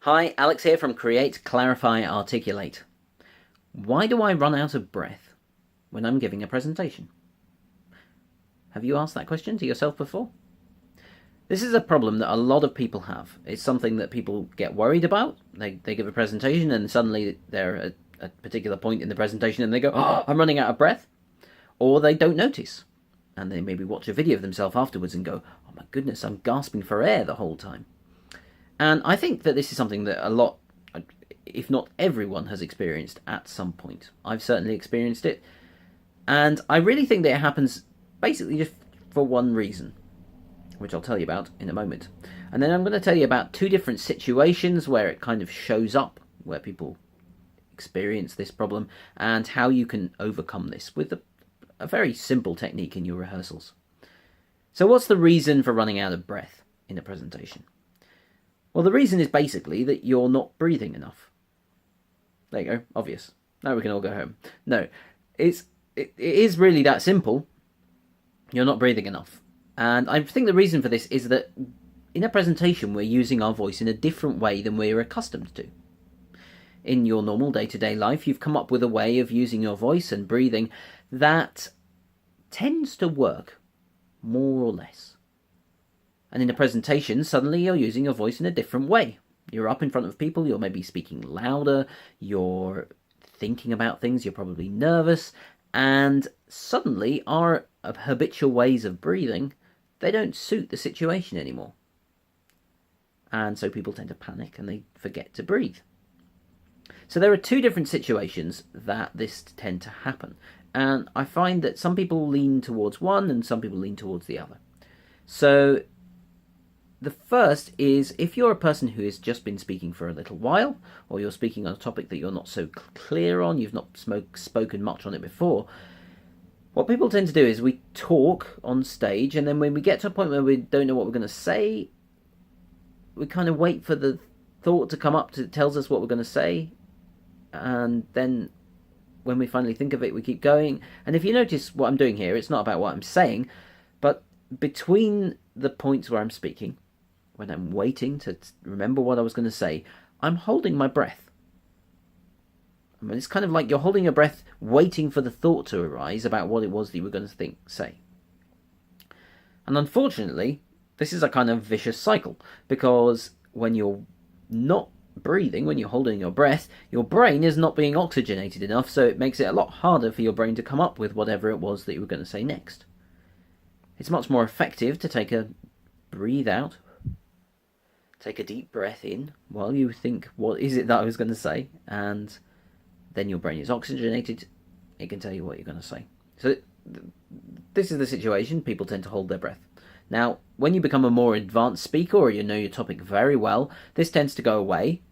Hi, Alex here from Create, Clarify, Articulate. Why do I run out of breath when I'm giving a presentation? Have you asked that question to yourself before? This is a problem that a lot of people have. It's something that people get worried about. They give a presentation and suddenly they're at a particular point in the presentation and they go, "Oh, I'm running out of breath." Or they don't notice. And they maybe watch a video of themselves afterwards and go, "Oh my goodness, I'm gasping for air the whole time." And I think that this is something that a lot, if not everyone, has experienced at some point. I've certainly experienced it. And I really think that it happens basically just for one reason, which I'll tell you about in a moment. And then I'm going to tell you about two different situations where it kind of shows up, where people experience this problem, and how you can overcome this with a very simple technique in your rehearsals. So what's the reason for running out of breath in a presentation? Well, the reason is basically that you're not breathing enough. There you go, obvious. Now we can all go home. No, it is really that simple. You're not breathing enough. And I think the reason for this is that in a presentation we're using our voice in a different way than we're accustomed to. In your normal day-to-day life, you've come up with a way of using your voice and breathing that tends to work, more or less. And in a presentation, suddenly you're using your voice in a different way. You're up in front of people, you're maybe speaking louder, you're thinking about things, you're probably nervous, and suddenly our habitual ways of breathing, they don't suit the situation anymore. And so people tend to panic and they forget to breathe. So there are two different situations that this tend to happen. And I find that some people lean towards one and some people lean towards the other. So the first is if you're a person who has just been speaking for a little while, or you're speaking on a topic that you're not so clear on, you've not spoken much on it before, what people tend to do is we talk on stage, and then when we get to a point where we don't know what we're going to say, we kind of wait for the thought to come up that tells us what we're going to say, and then when we finally think of it, we keep going. And if you notice what I'm doing here, it's not about what I'm saying, but between the points where I'm speaking, when I'm waiting to remember what I was going to say, I'm holding my breath. I mean, it's kind of like you're holding your breath, waiting for the thought to arise about what it was that you were going to say. And unfortunately, this is a kind of vicious cycle, because when you're not breathing, when you're holding your breath, your brain is not being oxygenated enough, so it makes it a lot harder for your brain to come up with whatever it was that you were going to say next. It's much more effective to breathe out, take a deep breath in while you think, what is it that I was going to say? And then your brain is oxygenated, it can tell you what you're going to say. So this is the situation. People tend to hold their breath. Now, when you become a more advanced speaker, or you know your topic very well, this tends to go away,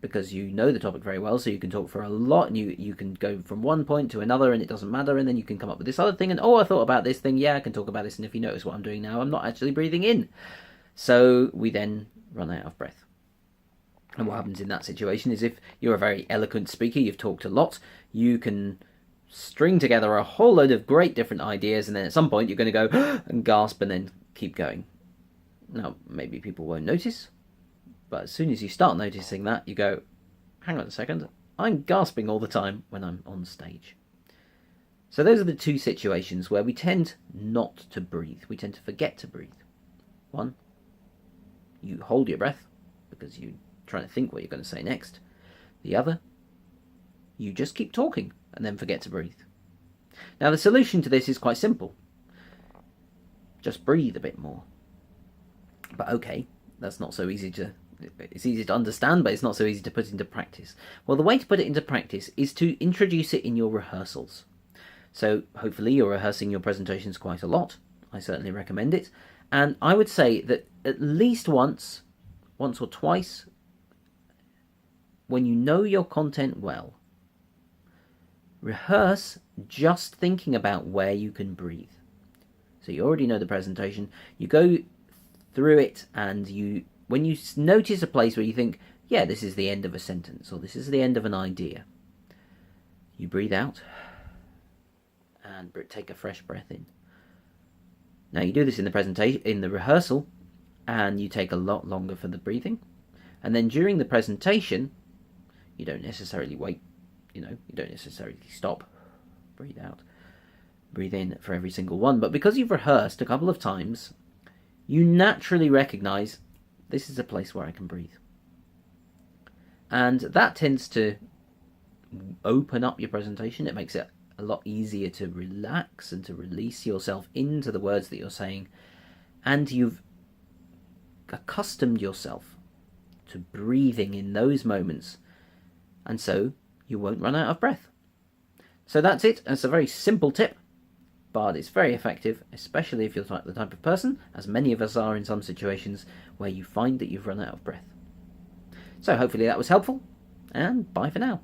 because you know the topic very well, so you can talk for a lot, and you can go from one point to another, and it doesn't matter, and then you can come up with this other thing, and I thought about this thing, I can talk about this, and if you notice what I'm doing now, I'm not actually breathing in. So we then run out of breath. And what happens in that situation is, if you're a very eloquent speaker, you've talked a lot, you can string together a whole load of great different ideas, and then at some point you're going to go and gasp and then keep going. Now, maybe people won't notice, but as soon as you start noticing that, you go, hang on a second, I'm gasping all the time when I'm on stage. So those are the two situations where we tend not to breathe. We tend to forget to breathe. One, you hold your breath because you're trying to think what you're going to say next. The other, you just keep talking and then forget to breathe. Now, the solution to this is quite simple. Just breathe a bit more. But okay, that's not so easy to... It's easy to understand, but it's not so easy to put into practice. Well, the way to put it into practice is to introduce it in your rehearsals. So hopefully you're rehearsing your presentations quite a lot. I certainly recommend it. And I would say that at least once or twice, when you know your content well, rehearse just thinking about where you can breathe. So you already know the presentation, you go through it, and when you notice a place where you think, yeah, this is the end of a sentence, or this is the end of an idea, you breathe out and take a fresh breath in. Now you do this in the presentation, in the rehearsal, and you take a lot longer for the breathing, And then during the presentation, you don't necessarily wait, you don't necessarily stop, breathe out, breathe in for every single one. But because you've rehearsed a couple of times, you naturally recognize this is a place where I can breathe. And that tends to open up your presentation. It makes it a lot easier to relax and to release yourself into the words that you're saying. And you've accustomed yourself to breathing in those moments. And so you won't run out of breath. So that's it. It's a very simple tip, but it's very effective, especially if you're the type of person, as many of us are in some situations, where you find that you've run out of breath. So hopefully that was helpful, and bye for now.